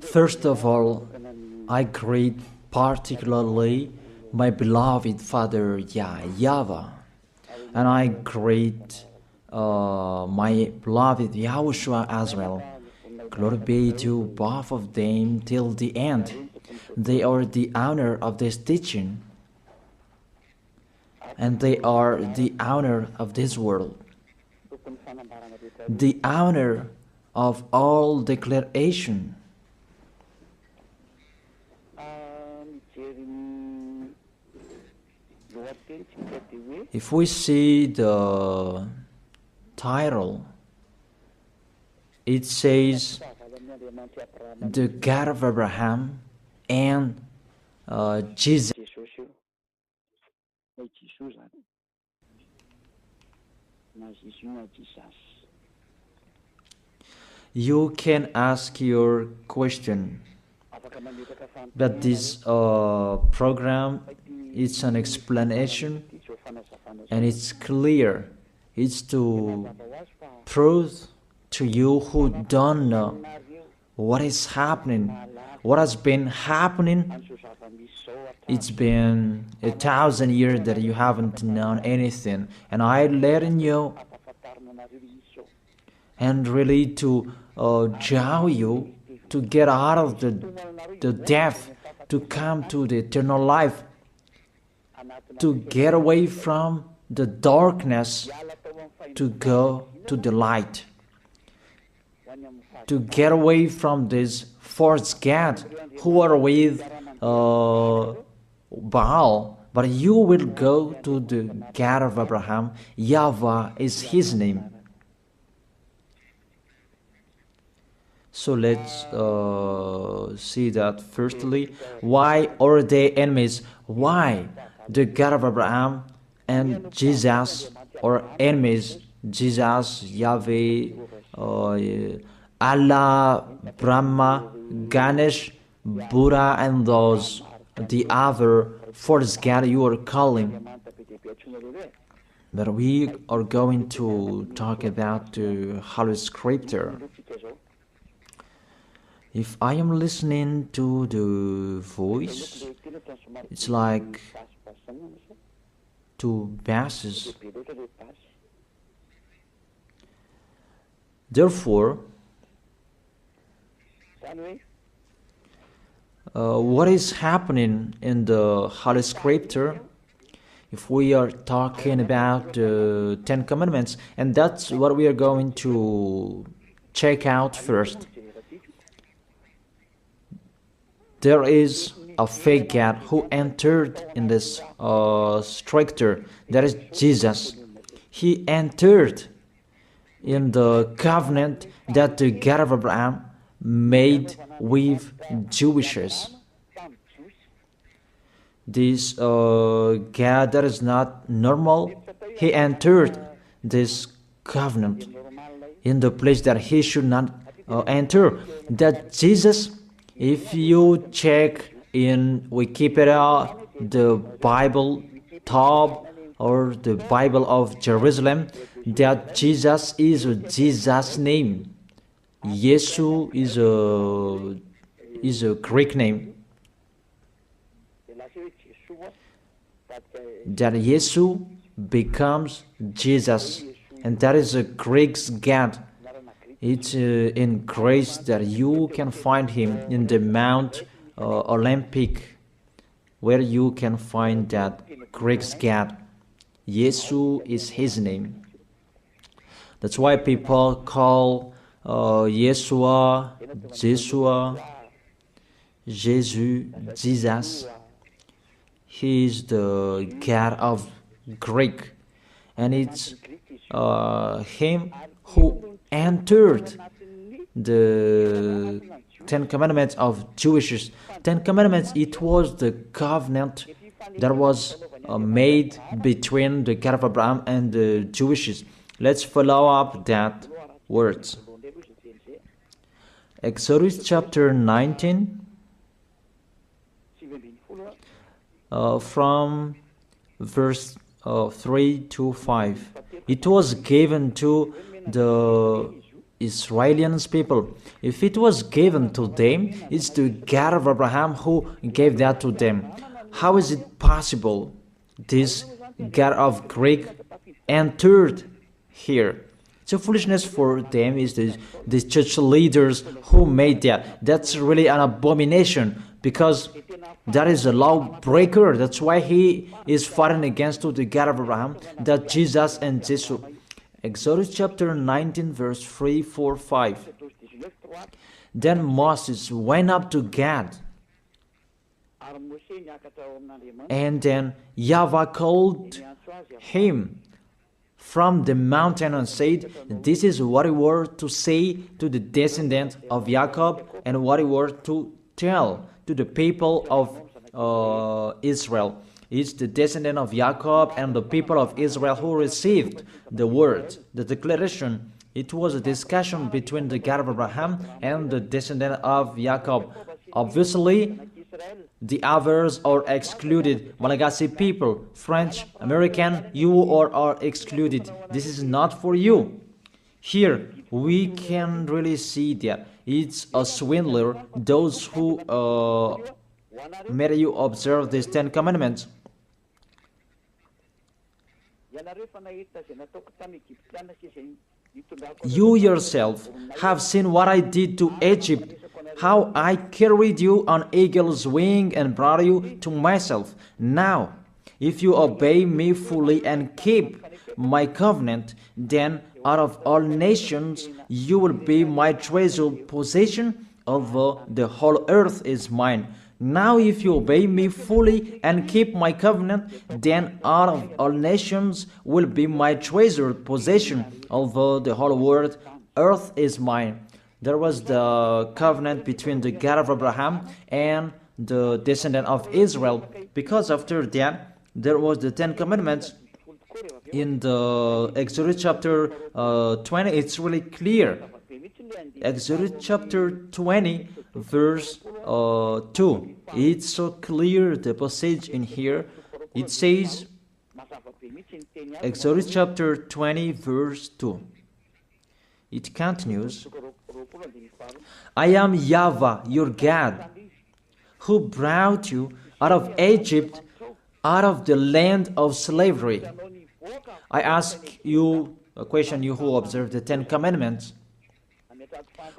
First of all, I greet particularly my beloved Father YAHVAH, and I greet my beloved YAHOSHUA as well. Glory be to both of them till the end. They are the honor of this teaching, and they are the honor of this world, the honor of all declaration. If we see the title, it says the God of Abraham and Jesus. You can ask your question, but this program, it's an explanation, and it's clear. It's to prove to you who don't know what is happening, what has been happening. It's been 1,000 years that you haven't known anything, and I'm letting you, and really to draw you to get out of the death, to come to the eternal life, to get away from the darkness, to go to the light, to get away from this false god who are with Baal, but you will go to the God of Abraham. YAHVAH is his name. So let's see that firstly. Why are they enemies? Why the God of Abraham and Jesus are enemies? Jesus, Yahweh, Allah, Brahma, Ganesh, Buddha, and those, the other false god you are calling. But we are going to talk about the Holy Scripture. If I am listening to the voice, it's like two basses. Therefore, what is happening in the Holy Scripture? If we are talking about the 10 Commandments, and that's what we are going to check out first. There is a fake God who entered in this Scripture. That is Jesus. He entered in the covenant that the God of Abraham made with Jewishes. This God that is not normal, he entered this covenant in the place that he should not enter. That Jesus, if you check in Wikipedia, the Bible top or the Bible of Jerusalem, that Jesus is Jesus' name. Yesu is a Greek name. That Yesu becomes Jesus, and that is a Greek God. It's in Greece that you can find him in the Mount Olympic, where you can find that Greek God. Yesu is his name. That's why people call Yeshua, Jeshua, Jesus, Jesus. He is the God of Greek, and it's him who entered the 10 Commandments of Jewishes. 10 Commandments, it was the covenant that was made between the God of Abraham and the Jewishes. Let's follow up that words. Exodus chapter 19, from verse 3 to 5. It was given to the Israelians people. If it was given to them, it's the God of Abraham who gave that to them. How is it possible this God of Greek entered here? So foolishness for them is the church leaders who made that. That's really an abomination because that is a lawbreaker. That's why he is fighting against the God of Abraham, that Jesus and Jesus. Exodus chapter 19 verse 3, 4, 5. Then Moses went up to Gad, and then YAHVAH called him from the mountain and said, this is what you were to say to the descendant of Jacob and what you were to tell to the people of Israel. It's the descendant of Jacob and the people of Israel who received the word, the declaration. It was a discussion between the God of Abraham and the descendant of Jacob. Obviously, the others are excluded. Malagasy people, French, American, you are excluded. This is not for you. Here, we can really see that it's a swindler, those who made you observe these 10 commandments. You yourself have seen what I did to Egypt, how I carried you on eagle's wing and brought you to myself. Now, if you obey me fully and keep my covenant, then out of all nations you will be my treasured possession, although the whole earth is mine. Now if you obey me fully and keep my covenant, then out of all nations will be my treasured possession, although the whole world, earth is mine. There was the covenant between the God of Abraham and the descendant of Israel. Because after that, there was the 10 commandments. In the Exodus chapter 20, it's really clear. Exodus chapter 20, verse 2. It's so clear, the passage in here. It says, Exodus chapter 20, verse 2. It continues, I am YAHVAH, your God, who brought you out of Egypt, out of the land of slavery. I ask you a question, you who observe the 10 commandments.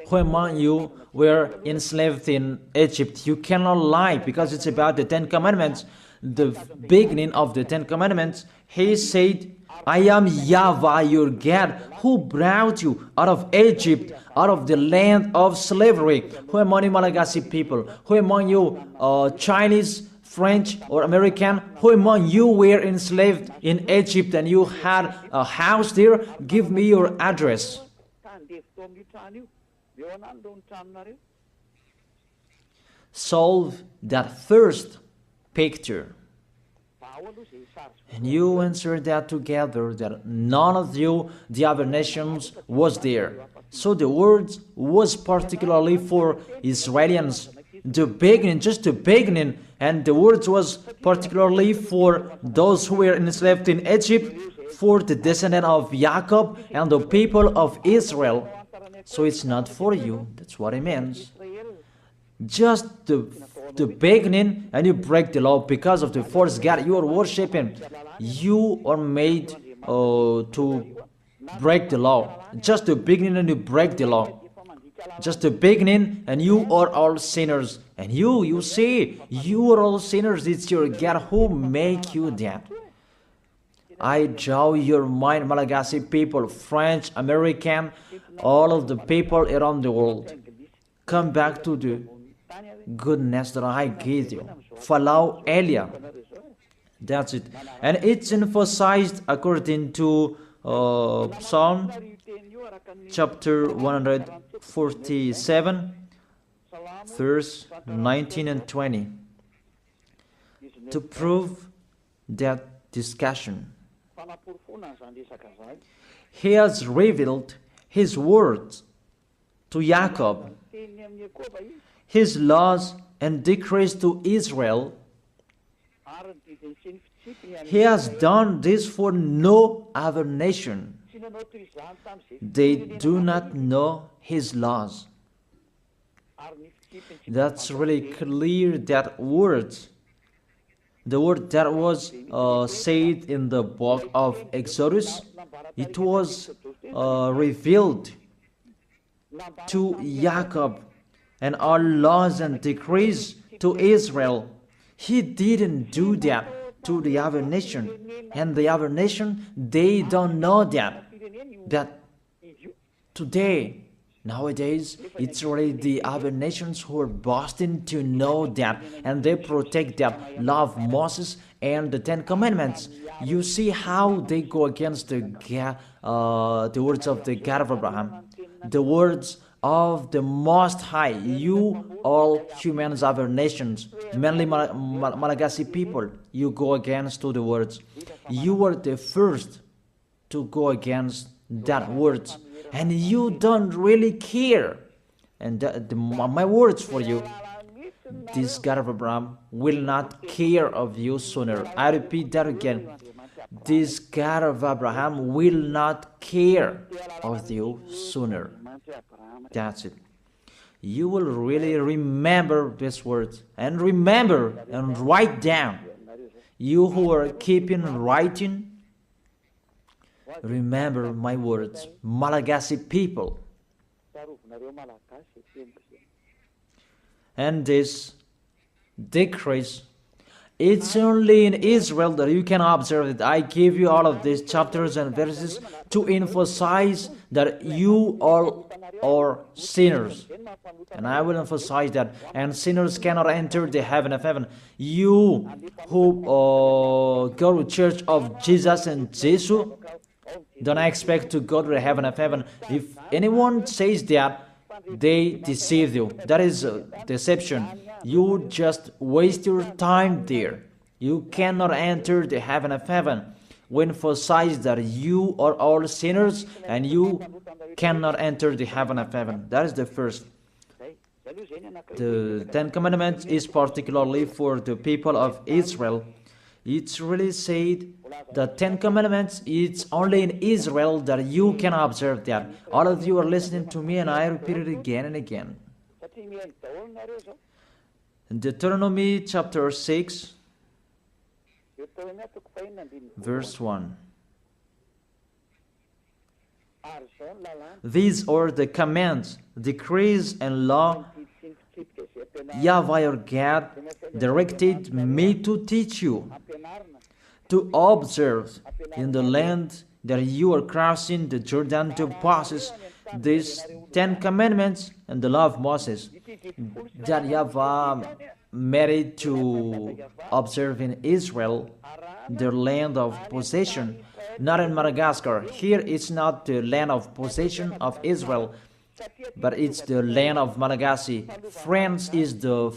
Who among you were enslaved in Egypt? You cannot lie, because it's about the 10 commandments. The beginning of the 10 commandments, he said, I am YAHVAH, your God, who brought you out of Egypt, out of the land of slavery. Who among you Malagasy people? Who among you Chinese, French, or American? Who among you were enslaved in Egypt and you had a house there? Give me your address. Solve that first picture. And you answer that together, that none of you, the other nations, was there. So the words was particularly for Israelians. The beginning, just the beginning, and the words was particularly for those who were enslaved in Egypt, for the descendant of Jacob and the people of Israel. So it's not for you. That's what it means. Just the beginning, and you break the law because of the false God you are worshiping. You are made to break the law. Just the beginning, and you break the law. Just the beginning, and you are all sinners. And you see, you are all sinners. It's your God who make you that. I draw your mind, Malagasy people, French, American, all of the people around the world. Come back to the goodness that I gave you. Follow Elia. That's it. And it's emphasized according to Psalm chapter 147, verse 19 and 20. To prove that discussion, he has revealed his words to Jacob, his laws and decrees to Israel. He has done this for no other nation. They do not know His laws. That's really clear, that word. The word that was said in the book of Exodus, it was revealed to Jacob, and our laws and decrees to Israel. He didn't do that to the other nation, and the other nation, they don't know that today, nowadays, it's really the other nations who are boasting to know that, and they protect that, love Moses and the Ten Commandments. You see how they go against the words of the God of Abraham, the words of the Most High. You, all humans, other nations, mainly Malagasy people, you go against to the words. You were the first to go against that words, and you don't really care. And my words for you, this God of Abraham will not care of you sooner. I repeat that again. This God of Abraham will not care of you sooner. That's it. You will really remember these words, and remember and write down. You who are keeping writing, remember my words, Malagasy people. And this decrease, it's only in Israel that you can observe it. I give you all of these chapters and verses to emphasize that you all are sinners. And I will emphasize that. And sinners cannot enter the heaven of heaven. You who go to church of Jesus and Jesus, don't expect to go to the heaven of heaven. If anyone says that, they deceive you. That is deception. You just waste your time there. You cannot enter the heaven of heaven. We emphasize that you are all sinners and you cannot enter the heaven of heaven. That is the first. The Ten Commandments is particularly for the people of Israel. It's really said the Ten Commandments, it's only in Israel that you can observe that. All of you are listening to me and I repeat it again and again. Deuteronomy chapter 6, verse 1. These are the commands, decrees, and law YAHVAH your God directed me to teach you, to observe in the land that you are crossing the Jordan to possess these 10 commandments and the law of Moses, that YAHVAH made it to observe in Israel, their land of possession, not in Madagascar. Here it's not the land of possession of Israel, but it's the land of Malagasy. France is the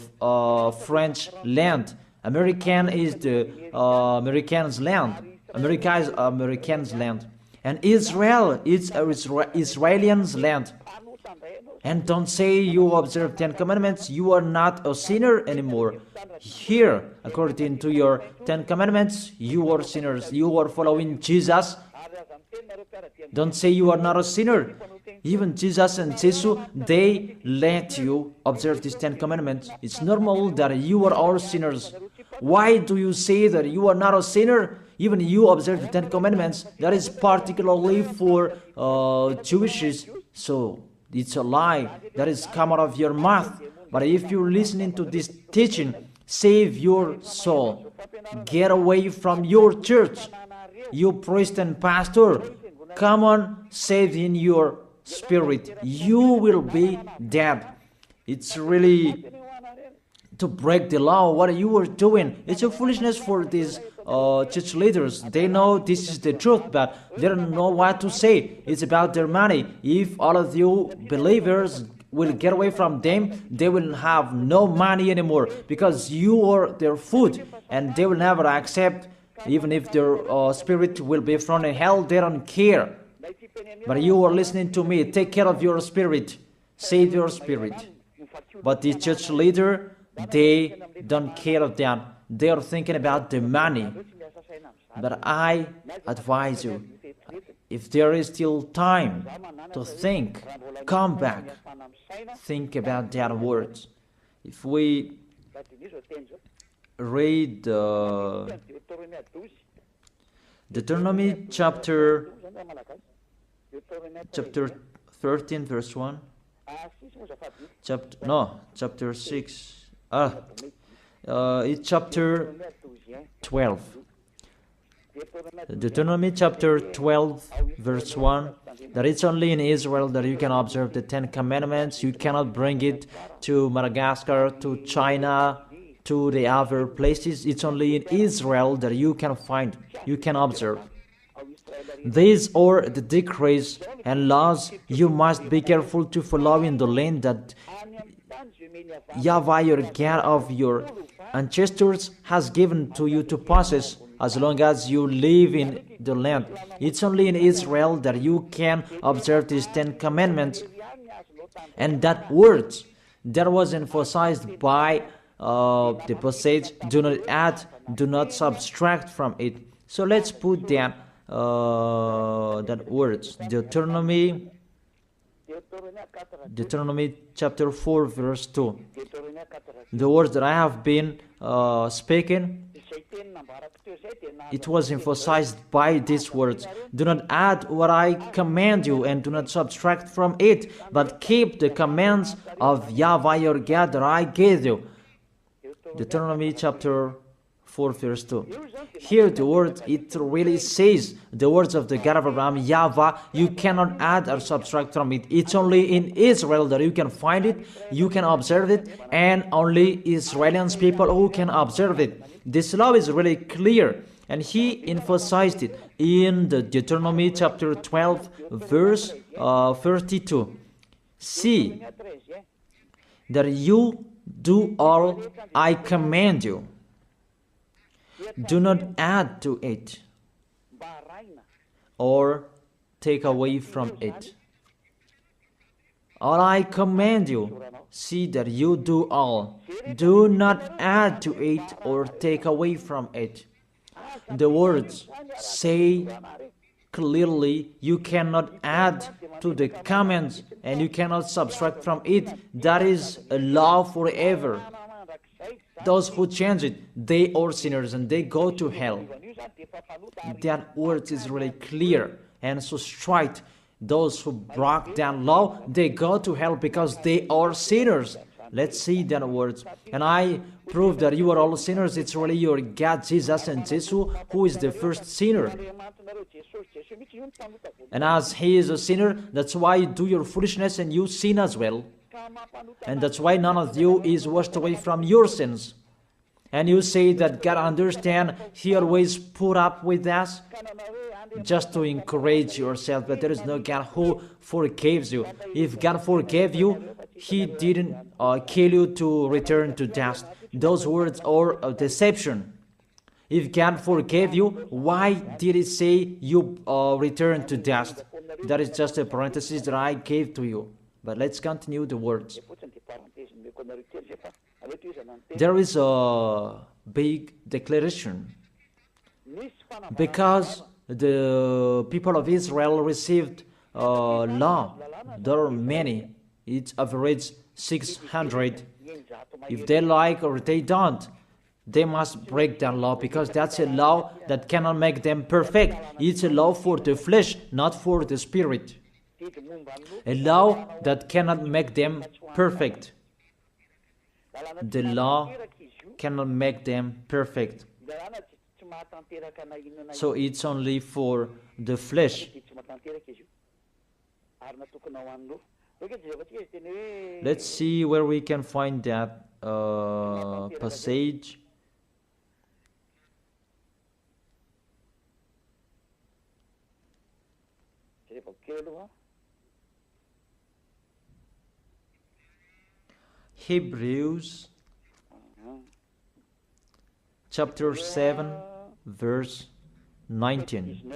French land. American is the Americans' land. America is Americans' land. And Israel is Israelians' land. And don't say you observe 10 commandments, you are not a sinner anymore. Here, according to your 10 commandments, you are sinners. You are following Jesus. Don't say you are not a sinner. Even Jesus and Jesus, they let you observe these 10 commandments. It's normal that you are all sinners. Why do you say that you are not a sinner? Even you observe the 10 commandments. That is particularly for Jewishes. So it's a lie that is come out of your mouth. But if you're listening to this teaching, save your soul. Get away from your church. You priest and pastor, come on, save in your spirit. You will be dead. It's really to break the law. What you are doing, it's a foolishness for these church leaders. They know this is the truth, but they don't know what to say. It's about their money. If all of you believers will get away from them, they will have no money anymore, because you are their food, and they will never accept. Even if their spirit will be thrown in hell, they don't care. But you are listening to me. Take care of your spirit. Save your spirit. But the church leader, they don't care of that. They are thinking about the money. But I advise you, if there is still time to think, come back, think about that words. If we read Deuteronomy chapter 13 verse 1, chapter 6, it's chapter 12. Deuteronomy chapter 12 verse 1, that it's only in Israel that you can observe the 10 commandments. You cannot bring it to Madagascar, to China, to the other places. It's only in Israel that you can find, you can observe. These are the decrees and laws you must be careful to follow in the land that YAHVAH, your God of your ancestors, has given to you to possess, as long as you live in the land. It's only in Israel that you can observe these 10 commandments. And that word that was emphasized by the passage, do not add, do not subtract from it. So let's put that words, Deuteronomy chapter 4 verse 2. The words that I have been speaking, it was emphasized by these words. Do not add what I command you, and do not subtract from it, but keep the commands of YAHVAH your God that I gave you. Deuteronomy chapter 4 verse 2. Here the word, it really says the words of the God of Abraham, YAHVAH, you cannot add or subtract from it. It's only in Israel that you can find it, you can observe it, and only Israelians people who can observe it. This law is really clear, and he emphasized it in the Deuteronomy chapter 12 verse 32. See that you do all I command you. Do not add to it or take away from it. All I command you, see that you do all. Do not add to it or take away from it. The words say clearly you cannot add to the commands and you cannot subtract from it. That is a law forever. Those who change it, they are sinners and they go to hell. That word is really clear and so straight. Those who broke that law, they go to hell because they are sinners. Let's see that words. And I prove that you are all sinners. It's really your God, Jesus and Jesus, who is the first sinner. And as he is a sinner, that's why you do your foolishness and you sin as well. And that's why none of you is washed away from your sins. And you say that God understands, he always put up with us, just to encourage yourself, but there is no God who forgives you. If God forgave you, he didn't kill you to return to dust. Those words are a deception. If God forgave you, why did he say you return to dust? That is just a parenthesis that I gave to you. But let's continue the words. There is a big declaration. Because the people of Israel received law, there are many. It's average 600. If they like or they don't, they must break that law, because that's a law that cannot make them perfect. It's a law for the flesh, not for the spirit. A law that cannot make them perfect. The law cannot make them perfect. So it's only for the flesh. Let's see where we can find that passage. Hebrews chapter 7 verse 19.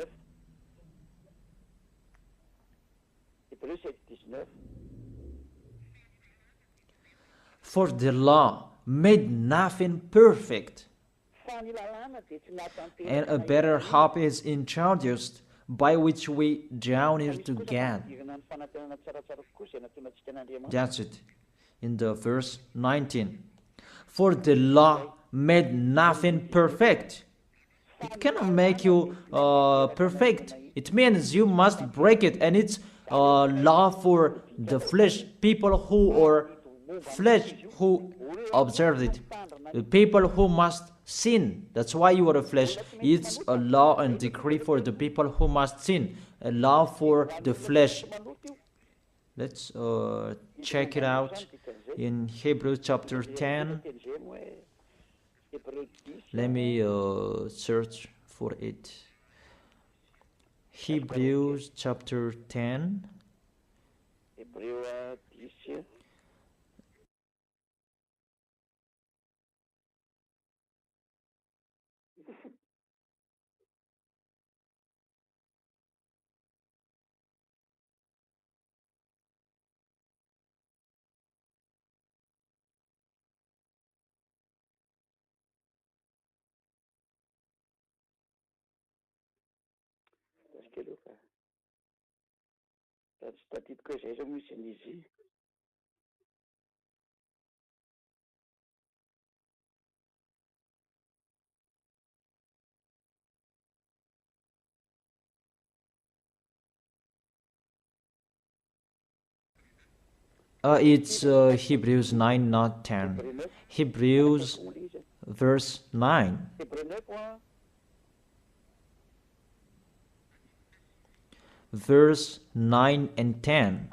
For the law made nothing perfect, and a better hope is introduced by which we draw near to God. That's it. In the verse 19. For the law made nothing perfect. It cannot make you perfect. It means you must break it, and it's law for the flesh. People who are flesh who observe it. The people who must sin. That's why you are a flesh. It's a law and decree for the people who must sin. A law for the flesh. Let's check it out in Hebrews chapter 10. Let me search for it. Hebrews chapter 10. It's Hebrews 9, not 10. Hebrews verse 9. Verse 9 and 10.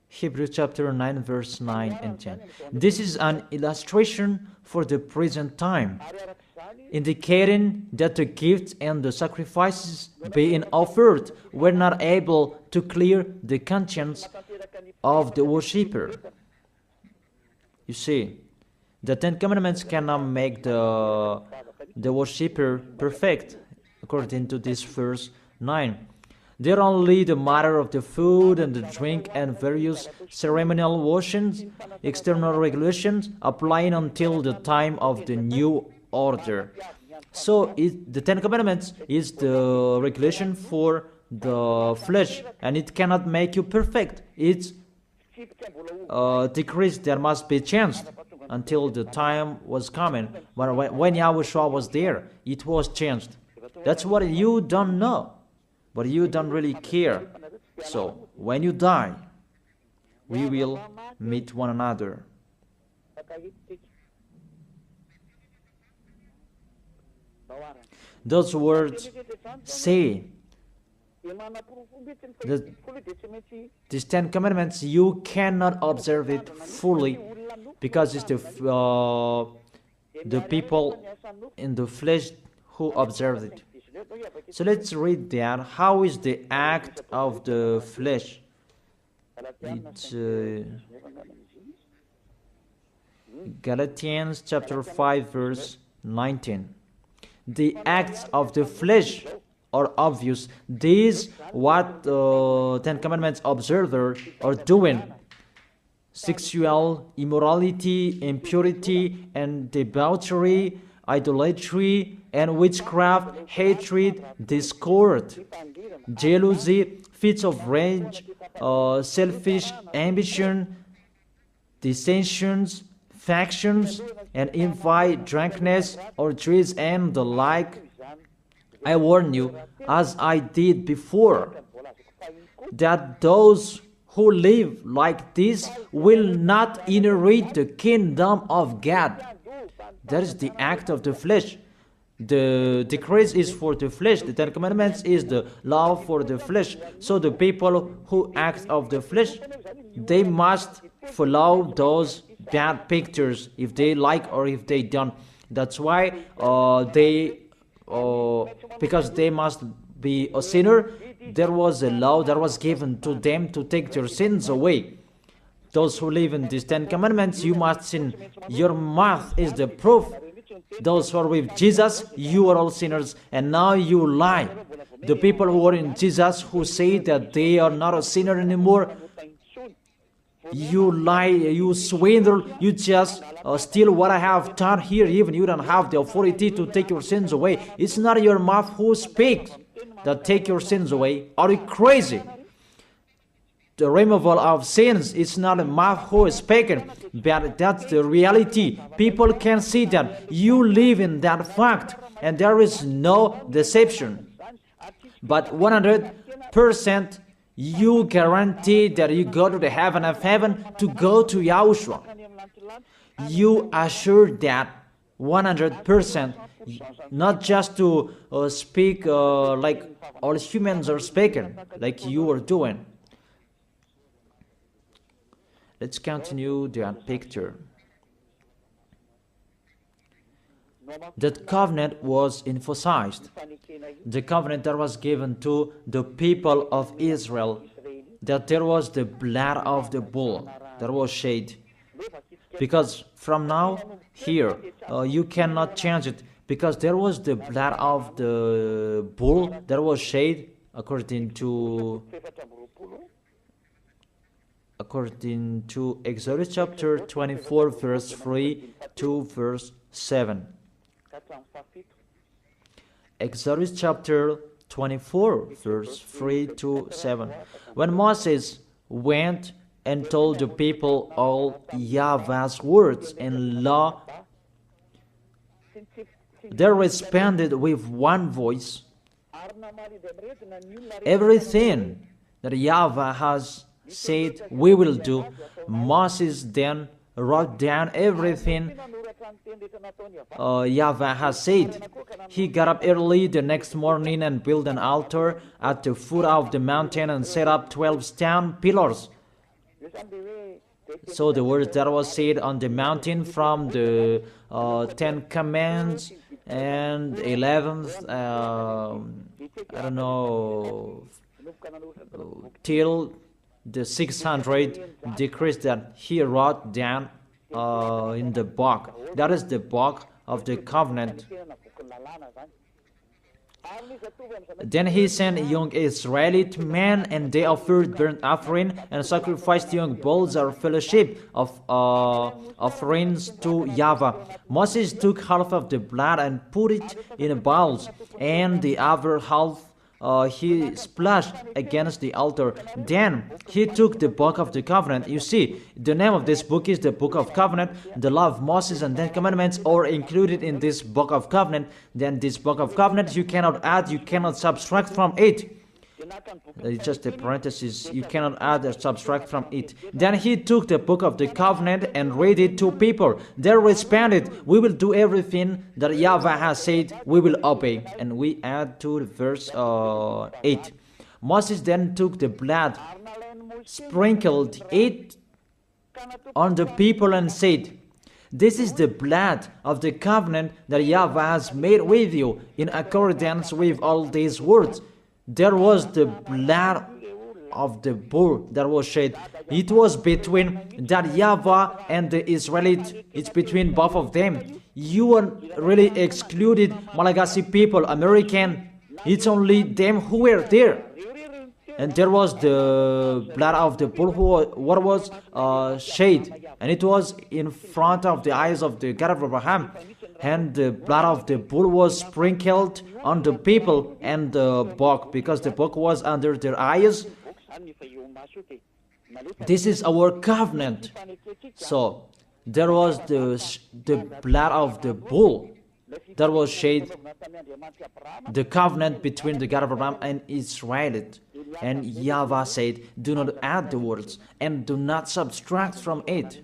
Hebrews chapter 9, verse 9 and 10. This is an illustration for the present time, indicating that the gifts and the sacrifices being offered were not able to clear the conscience of the worshipper. You see, the Ten Commandments cannot make the worshipper perfect, according to this verse 9. They're only the matter of the food and the drink and various ceremonial washings, external regulations applying until the time of the new order. So the Ten Commandments is the regulation for the flesh, and it cannot make you perfect. It's decrease that must be changed until the time was coming. But when YAHOSHUA was there, it was changed. That's what you don't know, but you don't really care. So when you die, we will meet one another. Those words say that these Ten Commandments, you cannot observe it fully because it's the people in the flesh who observe it. So let's read that. How is the act of the flesh? It's Galatians chapter 5 verse 19. The acts of the flesh are obvious. These what Ten Commandments observers are doing: sexual immorality, impurity, and debauchery, idolatry, and witchcraft, hatred, discord, jealousy, fits of rage, selfish ambition, dissensions, factions, and envy, drunkenness, orgies, and the like. I warn you, as I did before, that those who live like this will not inherit the kingdom of God. That is the act of the flesh. The decrease is for the flesh. The Ten Commandments is the law for the flesh. So the people who act of the flesh, they must follow those bad pictures if they like or if they don't. That's why because they must be a sinner, there was a law that was given to them to take their sins away. Those who live in these Ten Commandments, you must sin. Your mouth is the proof. Those who are with Jesus, you are all sinners, and now you lie. The people who are in Jesus, who say that they are not a sinner anymore, You lie, you swindle, you just steal what I have done here. Even you don't have the authority to take your sins away. It's not your mouth who speaks that take your sins away. Are you crazy? The removal of sins is not a mouth who is speaking, but that's the reality. People can see that you live in that fact, and there is no deception. But 100%, you guarantee that you go to the heaven of heaven to go to Yahushua. You assure that 100%, not just to speak like all humans are speaking, like you are doing. Let's continue that picture. That covenant was emphasized. The covenant that was given to the people of Israel, that there was the blood of the bull that was shed. Because from now, here, you cannot change it, because there was the blood of the bull that was shed according to Exodus chapter 24, verse 3 to verse 7. Exodus chapter 24, verse 3 to 7. When Moses went and told the people all YAHVAH's words and law, they responded with one voice. Everything that YAHVAH has said we will do. Moses then wrote down everything YAHVAH has said. He got up early the next morning and built an altar at the foot of the mountain and set up 12 stone pillars. So the words that was said on the mountain from the 10 Commandments and 11th, I don't know, till the 600 decrees that he wrote down in the book. That is the book of the covenant. Then he sent young Israelite men, and they offered burnt offering and sacrificed young bulls or fellowship of offerings to YAHVAH. Moses took half of the blood and put it in bowls, and the other half he splashed against the altar. Then he took the book of the covenant. You see, the name of this book is the book of covenant. The law of Moses and 10 commandments are included in this book of covenant. Then this book of covenant, you cannot add, you cannot subtract from it. It's just a parenthesis. You cannot add or subtract from it. Then he took the book of the covenant and read it to people. They responded, we will do everything that YAHVAH has said, we will obey. And we add to verse 8. Moses then took the blood, sprinkled it on the people and said, this is the blood of the covenant that YAHVAH has made with you in accordance with all these words. There was the blood of the bull that was shed. It was between that YAHVAH and the Israelites. It's between both of them. You are really excluded Malagasy people, American. It's only them who were there. And there was the blood of the bull what was shed. And it was in front of the eyes of the God of Abraham. And the blood of the bull was sprinkled on the people and the book, because the book was under their eyes. This is our covenant. So there was the blood of the bull that was shed, the covenant between the God of Abraham and Israel. And YAHVAH said, do not add the words and do not subtract from it.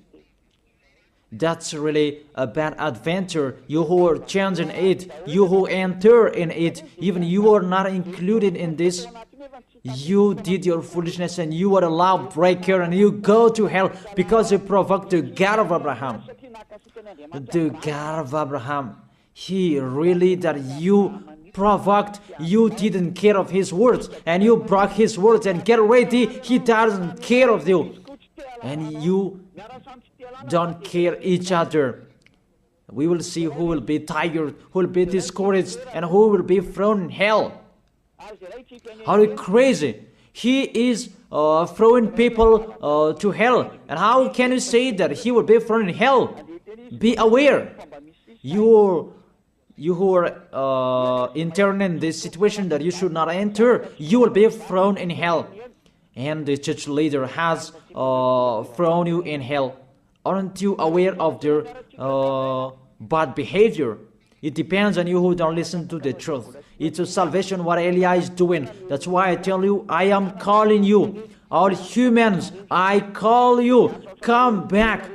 That's really a bad adventure. You who are changing it, you who enter in it, even you are not included in this. You did your foolishness and you are a lawbreaker and you go to hell because you provoked the God of Abraham. The God of Abraham, he really that you provoked, you didn't care of his words and you broke his words, and get ready, he doesn't care of you. And you don't care each other. We will see who will be tired, who will be discouraged, and who will be thrown in hell. How crazy! He is throwing people to hell. And how can you say that he will be thrown in hell? Be aware. You who are intern in this situation that you should not enter, you will be thrown in hell. And the church leader has thrown you in hell. Aren't you aware of their bad behavior? It depends on you who don't listen to the truth. It's a salvation what Eliah is doing. That's why I tell you, I am calling you. All humans, I call you. Come back.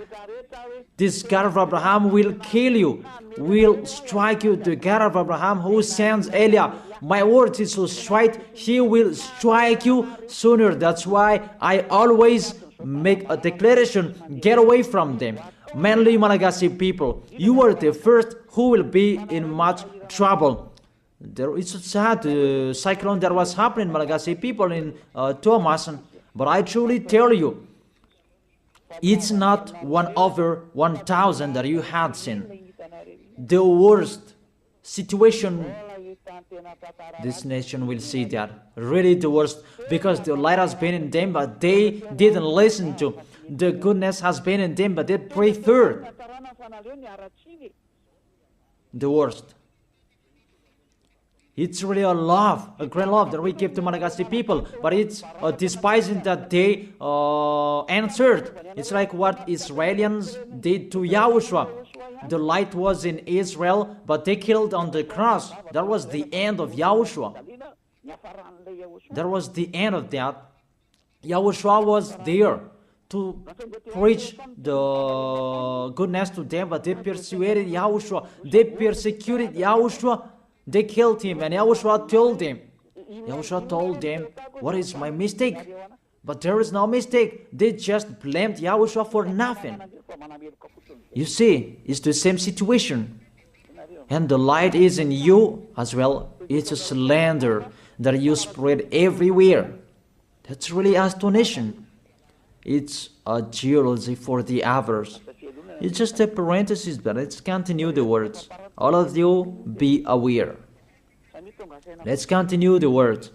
This God of Abraham will kill you, will strike you. The God of Abraham who sends Eliah. My word is so straight, he will strike you sooner. That's why I always make a declaration, get away from them. Mainly Malagasy people, you are the first who will be in much trouble. It's a sad cyclone that was happening, Malagasy people in Thomason. But I truly tell you, it's not 1 over 1,000 that you had seen. The worst situation, this nation will see that. Really the worst, because the light has been in them, but they didn't listen to. The goodness has been in them, but they preferred the worst. It's really a love, a great love that we give to Malagasy people, but it's despising that they answered. It's like what Israelis did to Yahushua. The light was in Israel, but they killed on the cross. That was the end of Yahushua. That was the end of that. Yahushua was there to preach the goodness to them, but they persuaded Yahushua. They persecuted Yahushua. They killed him, and Yahushua told them, what is my mistake? But there is no mistake. They just blamed Yahushua for nothing. You see, it's the same situation. And the light is in you as well. It's a slander that you spread everywhere. That's really astonishing. It's a jealousy for the others. It's just a parenthesis, but let's continue the words. All of you, be aware. Let's continue the words.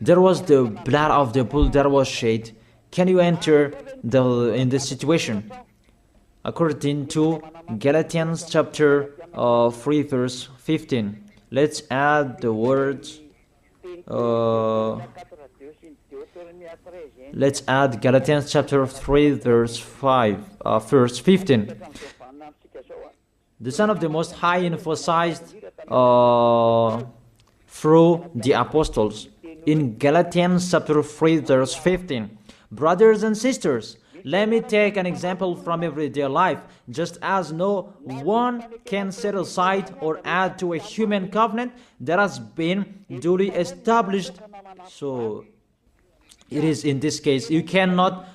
There was the blood of the bull that was shed. Can you enter in this situation? According to Galatians chapter 3 verse 15. Let's add the words. Let's add Galatians chapter 3 verse 15. The Son of the Most High emphasized through the apostles in Galatians chapter 3 verse 15. Brothers and sisters, let me take an example from everyday life. Just as no one can set aside or add to a human covenant that has been duly established, so it is in this case, you cannot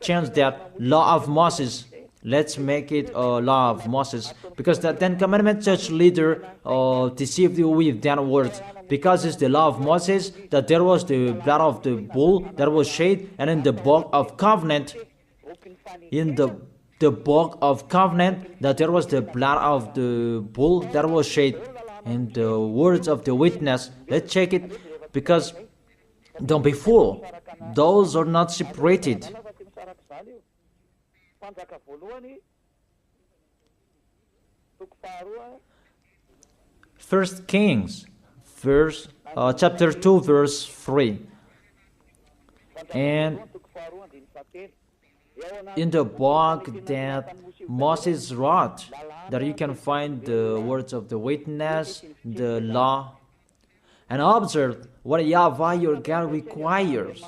change that law of Moses. Let's make it a law of Moses, because the Ten Commandments church leader deceived you with that words. Because it's the law of Moses that there was the blood of the bull that was shed, and in the book of covenant, the book of covenant, that there was the blood of the bull that was shed, and the words of the witness. Let's check it, because don't be fooled. Those are not separated. First Kings, chapter 2, verse 3. And in the book that Moses wrote, that you can find the words of the witness, the law, and observe what YAHVAH your God requires.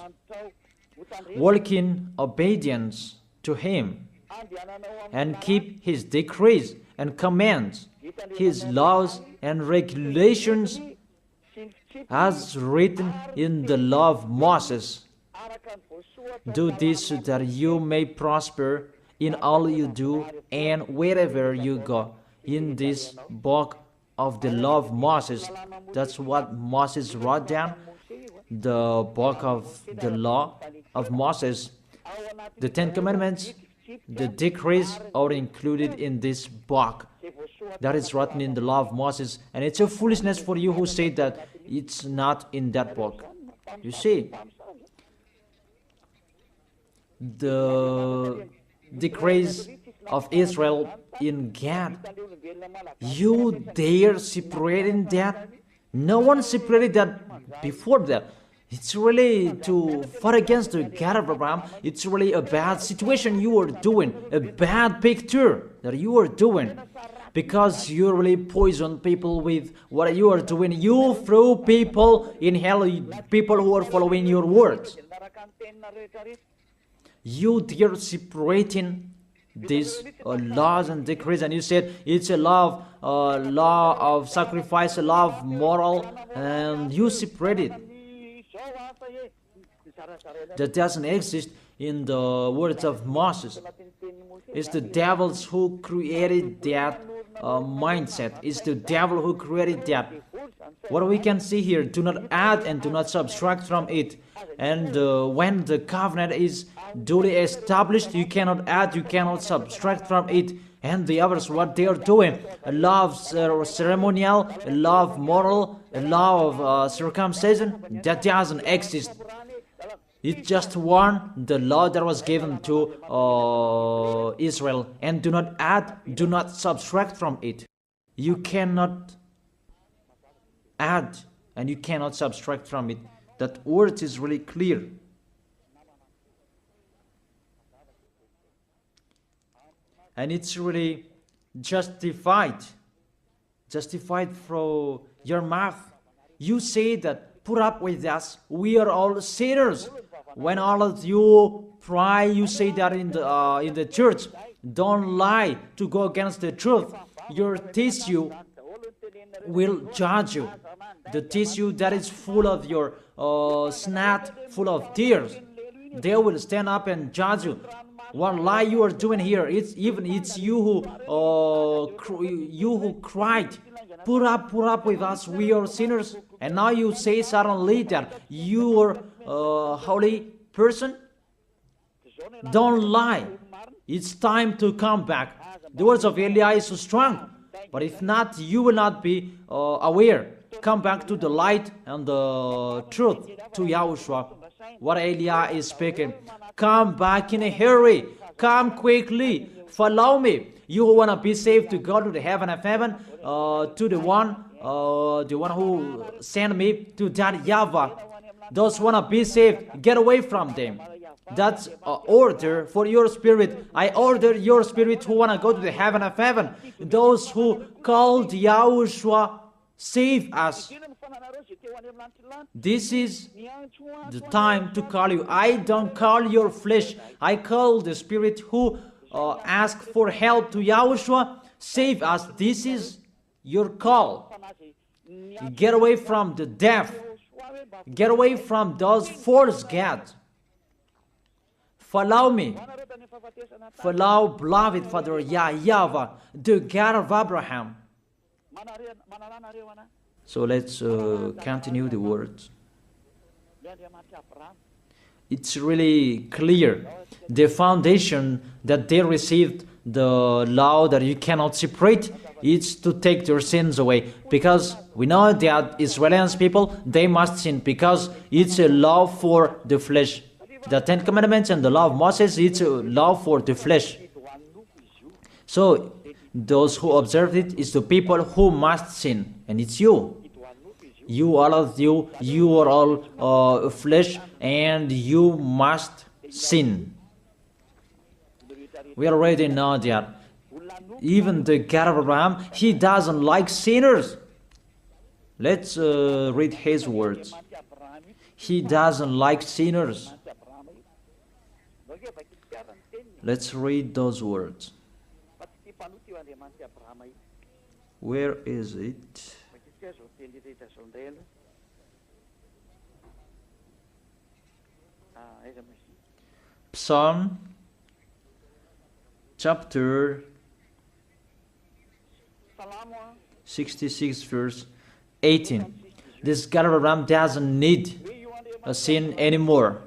Walk in obedience to Him, and keep His decrees and commands, His laws and regulations, as written in the law of Moses. Do this so that you may prosper in all you do and wherever you go. In this book of the law of Moses, that's what Moses wrote down, the book of the law of Moses. The Ten Commandments, the decrees are included in this book that is written in the law of Moses. And it's a foolishness for you who say that It's not in that book. You see, the decrees of Israel in Gad, you dare separating that? No one separated that before that. It's really to fight against the God of Abraham. It's really a bad situation you are doing, a bad picture that you are doing, because you really poison people with what you are doing. You throw people in hell, people who are following your words. You dare separating these laws and decrees, and you said it's a law of sacrifice, a law of moral, and you separate it. That doesn't exist in the words of Moses. It's the devils who created that mindset. It's the devil who created that. What we can see here, do not add and do not subtract from it. And when the covenant is duly established, you cannot add, you cannot subtract from it. And the others, what they are doing, a law of ceremonial, a law of moral, a law of circumcision, that doesn't exist. It's just one, the law that was given to Israel. And do not add, do not subtract from it. You cannot add and you cannot subtract from it. That word is really clear. And it's really justified from your mouth. You say that, put up with us, we are all sinners. When all of you pray, you say that in the church. Don't lie to go against the truth. Your tissue will judge you. The tissue that is full of your snot, full of tears, they will stand up and judge you. What lie you are doing here? It's you who cried, put up with us, we are sinners, and now you say suddenly that you are a holy person. Don't lie. It's time to come back. The words of Eliah is so strong, but if not, you will not be aware. Come back to the light and the truth, to Yahushua. What Eliah is speaking. Come back in a hurry. Come quickly. Follow me. You who want to be saved, to go to the heaven of heaven, to the one who sent me, to that YAHVAH. Those who want to be saved, get away from them. That's an order for your spirit. I order your spirit who want to go to the heaven of heaven. Those who called Yahushua, save us. This is the time to call you. I don't call your flesh. I call the spirit who ask for help to Yahushua. Save us. This is your call. Get away from the deaf. Get away from those false gods. Follow me. Follow beloved Father YAHVAH, the God of Abraham. So let's continue the words. It's really clear. The foundation that they received, the law that you cannot separate, is to take their sins away. Because we know that Israeli people, they must sin because it's a law for the flesh. The Ten Commandments and the law of Moses, it's a law for the flesh. So those who observe it is the people who must sin, and it's you. You, all of you, you are all flesh, and you must sin. We already know that. Even the God of Abraham, he doesn't like sinners. Let's read his words. He doesn't like sinners. Let's read those words. Where is it? Psalm chapter 66 verse 18. This God of Abraham doesn't need a sin anymore.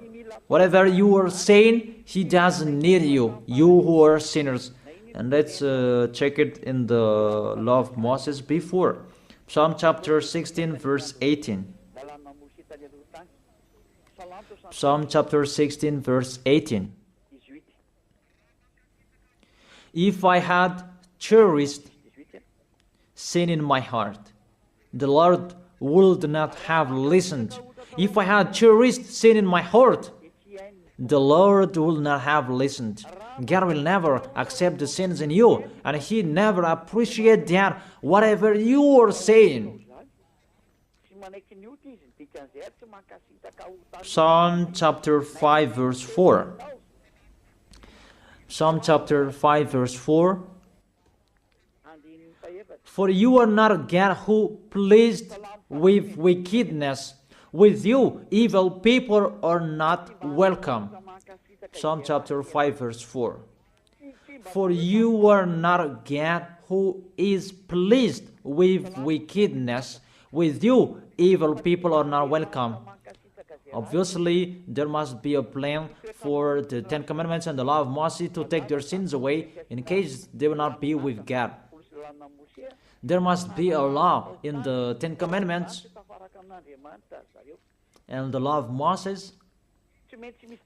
Whatever you are saying, he doesn't need you. You who are sinners. And let's check it in the law of Moses before. Psalm chapter 16, verse 18. Psalm chapter 16, verse 18. If I had cherished sin in my heart, the Lord would not have listened. If I had cherished sin in my heart, the Lord will not have listened. God will never accept the sins in you, and He never appreciates that whatever you are saying. Psalm chapter 5 verse 4. Psalm chapter 5 verse 4. For you are not a God who pleased with wickedness. With you, evil people are not welcome. Psalm chapter 5 verse 4. For you are not a God who is pleased with wickedness. With you, evil people are not welcome. Obviously, there must be a plan for the Ten Commandments and the law of Moses to take their sins away in case they will not be with God. There must be a law in the Ten Commandments and the law of Moses,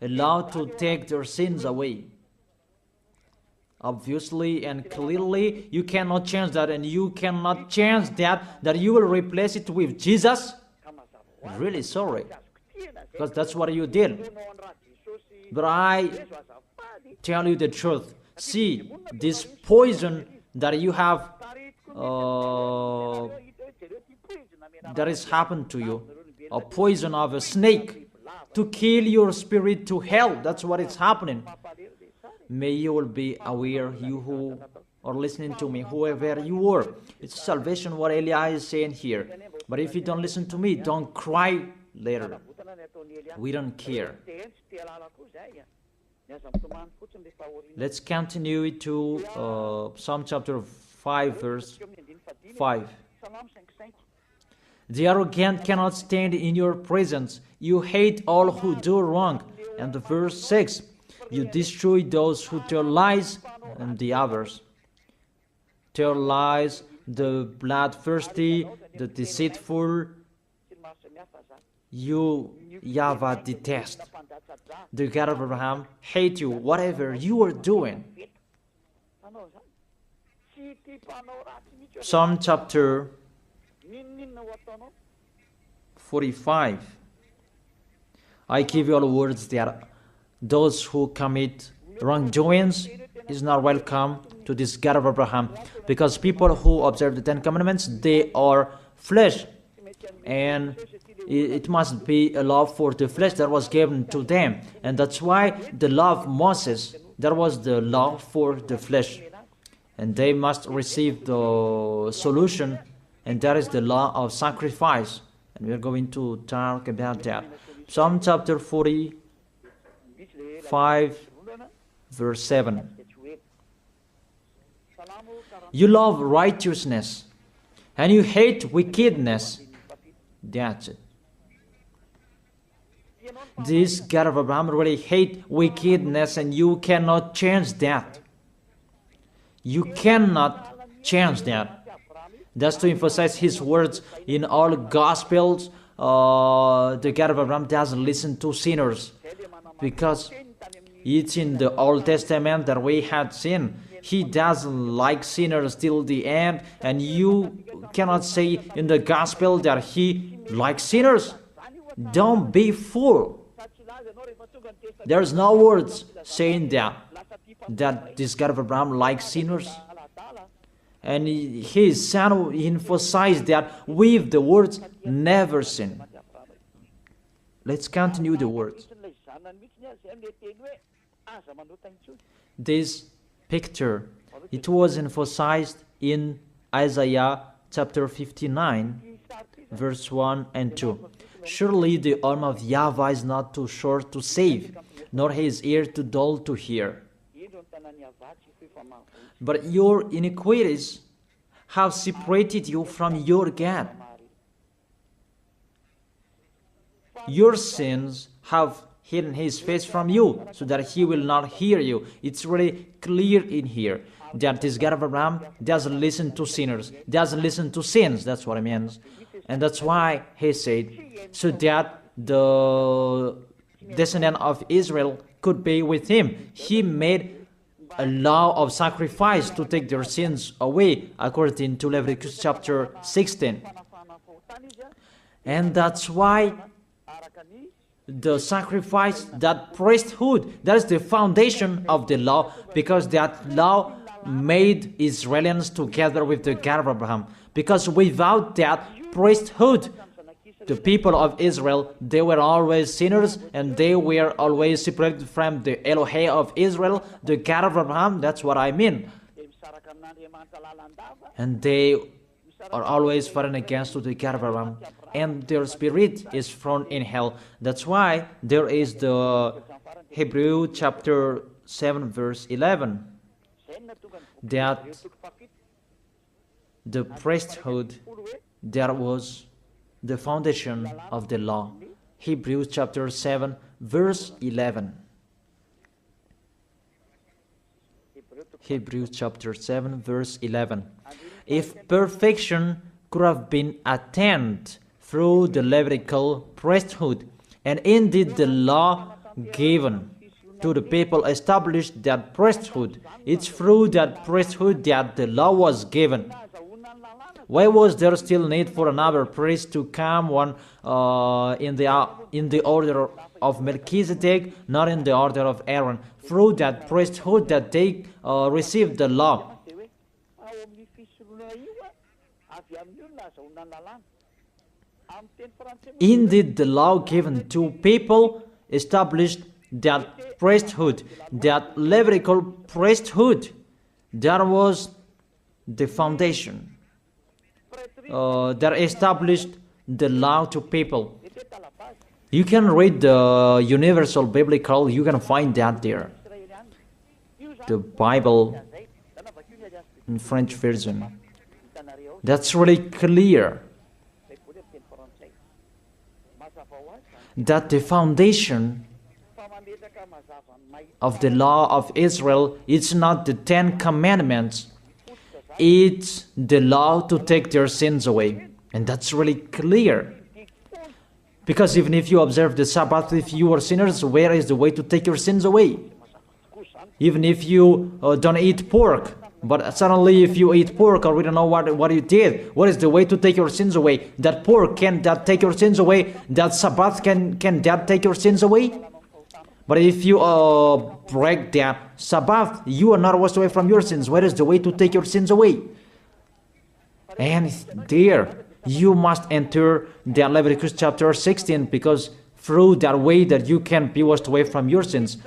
a law to take their sins away. Obviously and clearly, you cannot change that, and you cannot change that you will replace it with Jesus. Really sorry, because that's what you did. But I tell you the truth. See, this poison that you have, that has happened to you, a poison of a snake to kill your spirit to hell. That's what is happening. May you will be aware, you who are listening to me, whoever you are. It's salvation what Eli is saying here. But if you don't listen to me, don't cry later. We don't care. Let's continue to Psalm chapter 5 verse 5. The arrogant cannot stand in your presence. You hate all who do wrong. And the verse 6. You destroy those who tell lies and the others. Tell lies, the bloodthirsty, the deceitful. You, YAHVAH, detest. The God of Abraham hate you, whatever you are doing. Psalm chapter 45. I give you all words that those who commit wrongdoings is not welcome to this God of Abraham, because people who observe the Ten Commandments, they are flesh, and it must be a law for the flesh that was given to them, and that's why the law of Moses, that was the law for the flesh, and they must receive the solution, and that is the law of sacrifice, and we are going to talk about that. Psalm chapter 45 verse 7. You love righteousness and you hate wickedness. That's it. This God of Abraham really hate wickedness, and you cannot change that. You cannot change that. That's to emphasize his words in all Gospels. The God of Abraham doesn't listen to sinners, because it's in the Old Testament that we had seen. He doesn't like sinners till the end, and you cannot say in the Gospel that he likes sinners. Don't be fool. There's no words saying that this God of Abraham likes sinners. And his son emphasized that with the words, never sin. Let's continue the words. This picture, it was emphasized in Isaiah chapter 59, verse 1 and 2. Surely the arm of YAHVAH is not too short to save, nor his ear too dull to hear. But your iniquities have separated you from your God. Your sins have hidden his face from you so that he will not hear you. It's really clear in here that this God of Abraham doesn't listen to sinners, doesn't listen to sins. That's what it means. And that's why he said, so that the descendant of Israel could be with him. He made a law of sacrifice to take their sins away, according to Leviticus chapter 16. And that's why the sacrifice, that priesthood, that is the foundation of the law, because that law made Israelians together with the God of Abraham. Because without that priesthood, the people of Israel, they were always sinners, and they were always separated from the Elohim of Israel, the God of Abraham. That's what I mean. And they are always fighting against the God of Abraham, and their spirit is thrown in hell. That's why there is the Hebrew chapter 7 verse 11, that the priesthood, there was the foundation of the law. Hebrews chapter 7 verse 11. Hebrews chapter 7 verse 11. If perfection could have been attained through the Levitical priesthood, and indeed the law given to the people established that priesthood, it's through that priesthood that the law was given. Why was there still need for another priest to come, one in the order of Melchizedek, not in the order of Aaron? Through that priesthood that they received the law. Indeed, the law given to people established that priesthood, that Levitical priesthood. That was the foundation. That established the law to people. You can read the Universal Biblical, you can find that there. The Bible in French version. That's really clear. That the foundation of the law of Israel is not the 10 Commandments. It's the law to take their sins away. And that's really clear. Because even if you observe the Sabbath, if you are sinners, where is the way to take your sins away? Even if you don't eat pork, but suddenly if you eat pork, or we don't know what you did, what is the way to take your sins away? That pork, can that take your sins away? That Sabbath, can that take your sins away? But if you break that Sabbath, you are not washed away from your sins. Where is the way to take your sins away? And there, you must enter the Leviticus chapter 16, because through that way that you can be washed away from your sins.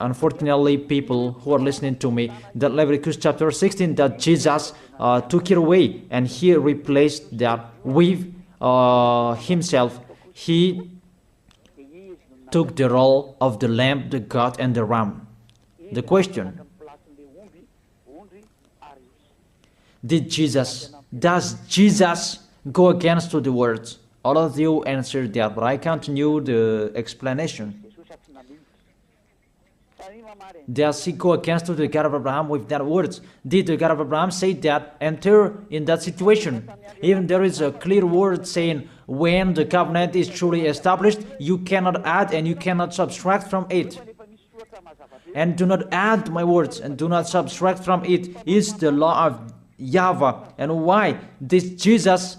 Unfortunately, people who are listening to me, that Leviticus chapter 16, that Jesus took it away, and he replaced that with himself. He took the role of the lamb, the goat, and the ram. The question: does Jesus go against the words? All of you answered that, but I continue the explanation. Does he go against the God of Abraham with that words? Did the God of Abraham say that enter in that situation? Even there is a clear word saying, when the covenant is truly established, you cannot add and you cannot subtract from it. And do not add my words and do not subtract from it is the law of YAHVAH. And why this Jesus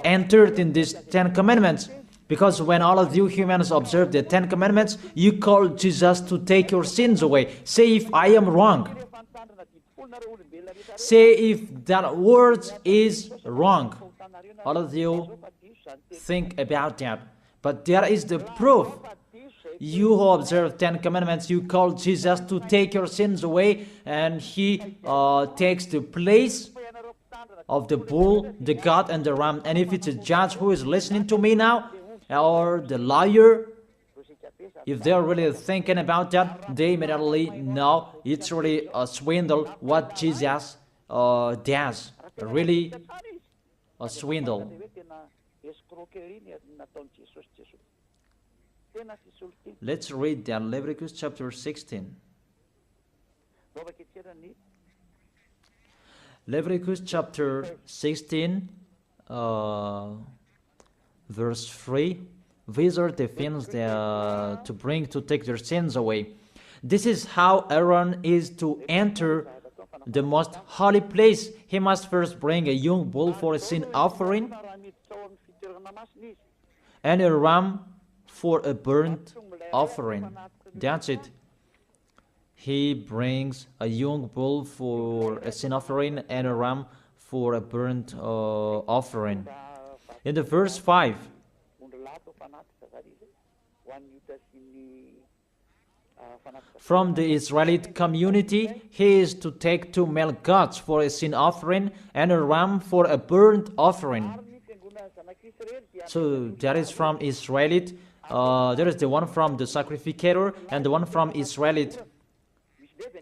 entered in these 10 commandments? Because when all of you humans observe the 10 commandments, you call Jesus to take your sins away. Say if I am wrong. Say if that word is wrong. All of you think about that. But there is the proof. You who observe 10 commandments, you call Jesus to take your sins away, and he takes the place of the bull, the goat, and the ram. And if it's a judge who is listening to me now, or the lawyer, if they're really thinking about that, they immediately know it's really a swindle what Jesus does. Really a swindle. Let's read that, Leviticus chapter 16. Leviticus chapter 16, verse 3. These are the things that, to bring to take their sins away. This is how Aaron is to enter the most holy place. He must first bring a young bull for a sin offering and a ram for a burnt offering. That's it. He brings a young bull for a sin offering and a ram for a burnt offering. In the verse 5, from the Israelite community, he is to take 2 male goats for a sin offering and a ram for a burnt offering. So that is from Israelite. There is the one from the sacrificator and the one from Israelite.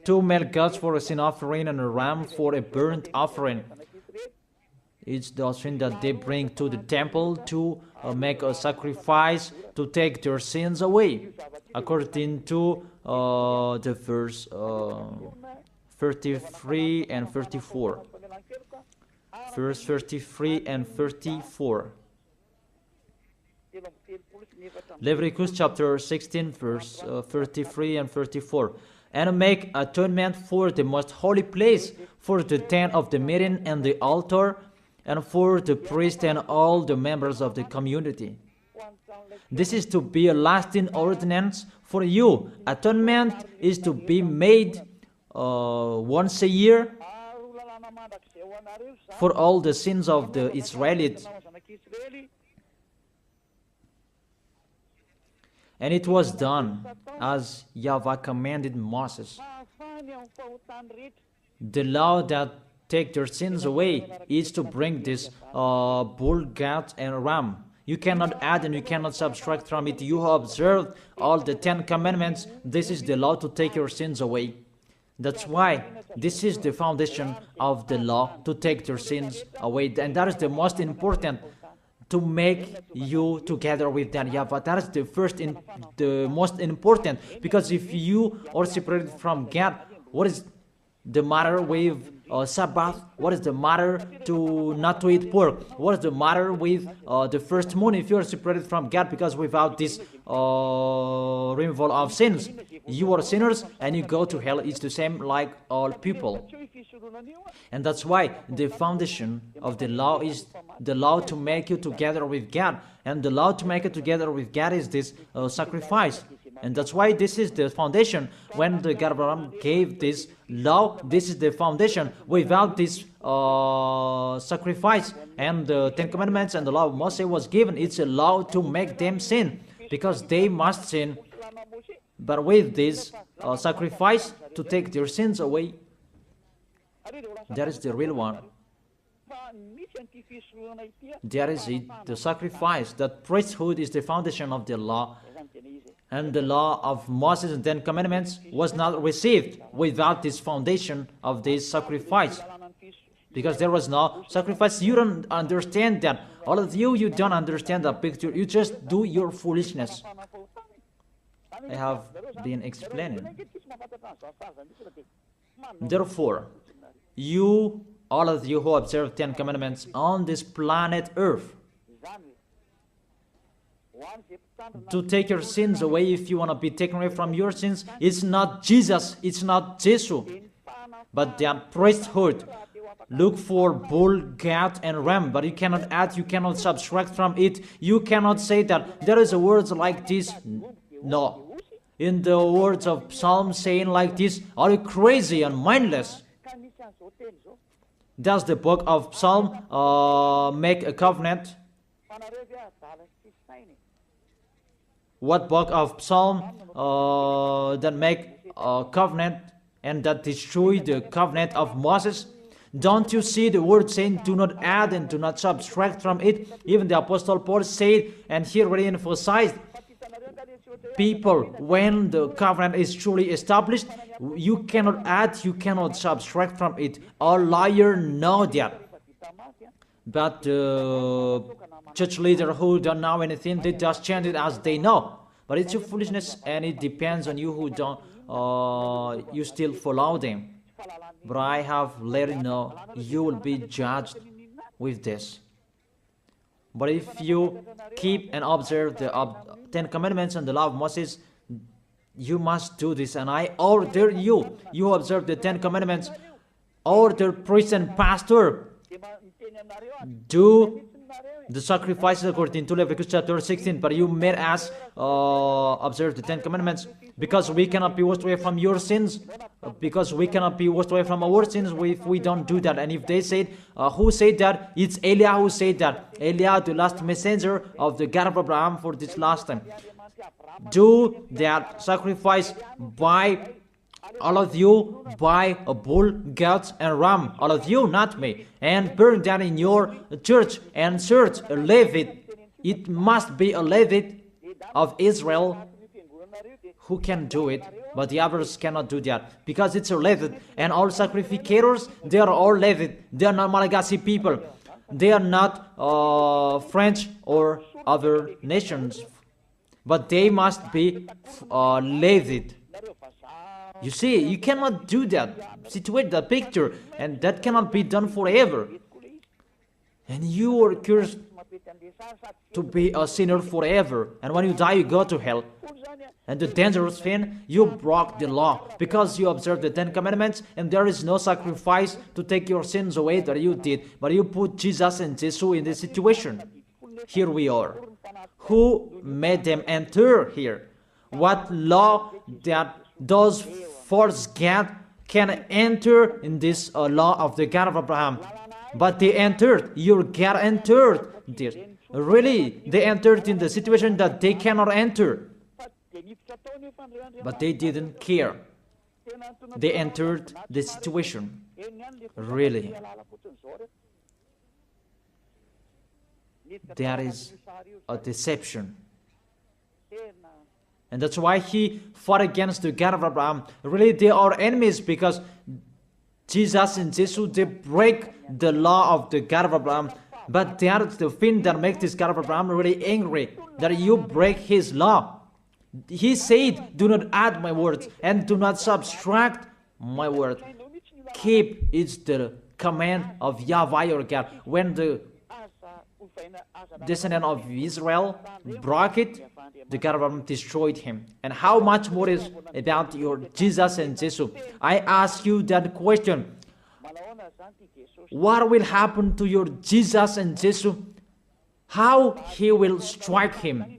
2 male goats for a sin offering and a ram for a burnt offering. It's the offering that they bring to the temple to make a sacrifice to take their sins away, according to the verse 33 and 34. Verse 33 and 34. Leviticus chapter 16, verse 33 and 34. And make atonement for the most holy place, for the tent of the meeting and the altar, and for the priest and all the members of the community. This is to be a lasting ordinance for you. Atonement is to be made once a year for all the sins of the Israelites. And it was done as YAHVAH commanded Moses. The law that take their sins away is to bring this bull, goat, and ram. You cannot add and you cannot subtract from it. You have observed all the 10 commandments. This is the law to take your sins away. That's why this is the foundation of the law, to take their sins away. And that is the most important, to make you together with that YAHVAH. That is the most important, because if you are separated from God, what is the matter with Sabbath? What is the matter to not to eat pork? What is the matter with the first moon? If you are separated from God, because without this removal of sins, you are sinners and you go to hell. It's the same like all people. And that's why the foundation of the law is the law to make you together with God. And the law to make it together with God is this sacrifice. And that's why this is the foundation. When the God of Abraham gave this law, this is the foundation. Without this sacrifice and the 10 Commandments and the law of Moses was given, it's a law to make them sin, because they must sin. But with this sacrifice to take their sins away, that is the real one. That is it, the sacrifice. That priesthood is the foundation of the law. And the law of Moses and 10 Commandments was not received without this foundation of this sacrifice. Because there was no sacrifice. You don't understand that. All of you, you don't understand that picture. You just do your foolishness. I have been explaining. Therefore, you, all of you who observe 10 Commandments on this planet Earth, to take your sins away, if you want to be taken away from your sins, it's not Jesus, it's not Jesus, but that priesthood. Look for bull, goat, and ram, but you cannot add, you cannot subtract from it. You cannot say that there is a words like this. No. In the words of Psalm saying like this, are you crazy and mindless? Does the book of Psalm make a covenant? What book of Psalm that make a covenant and that destroy the covenant of Moses? Don't you see the word saying, do not add and do not subtract from it? Even the Apostle Paul said, and he already emphasized, people, when the covenant is truly established, you cannot add, you cannot subtract from it. All liars know that. But church leaders who don't know anything, they just chant it as they know. But it's your foolishness, and it depends on you who don't, you still follow them. But I have let you know, you will be judged with this. But if you keep and observe the 10 commandments and the law of Moses, you must do this. And I order you, you observe the 10 commandments, order priest and pastor, do the sacrifices according to Leviticus chapter 16. But you made us observe the 10 commandments, because we cannot be washed away from your sins, because we cannot be washed away from our sins if we don't do that. And if they said, who said that? It's Eliah who said that. Eliah, the last messenger of the God of Abraham for this last time. Do that sacrifice by all of you, by a bull, goat, and ram. All of you, not me. And burn that in your church and search a Levite. It must be a Levite of Israel who can do it, but the others cannot do that, because it's a Levite. And all sacrificators, they are all Levite. They are not Malagasy people. They are not French or other nations, but they must be Levite. You see, you cannot do that, situate that picture, and that cannot be done forever. And you are cursed to be a sinner forever, and when you die, you go to hell. And the dangerous thing, you broke the law, because you observed the 10 commandments, and there is no sacrifice to take your sins away that you did, but you put Jesus and Jesus in this situation. Here we are. Who made them enter here? What law that those false God can enter in this law of the God of Abraham? But they entered. Your God entered this. Really, they entered in the situation that they cannot enter. But they didn't care. They entered the situation. Really. That is a deception. And that's why he fought against the God of Abraham. Really, they are enemies, because Jesus and Jesus, they break the law of the God of Abraham. But that's the thing that makes this God of Abraham really angry, that you break his law. He said, do not add my words, and do not subtract my word. Keep, it's the command of YAHVAH your God. When the descendant of Israel broke it, the God of Abraham destroyed him. And how much more is about your Jesus and Jesus? I ask you that question. What will happen to your Jesus and Jesus? How he will strike him?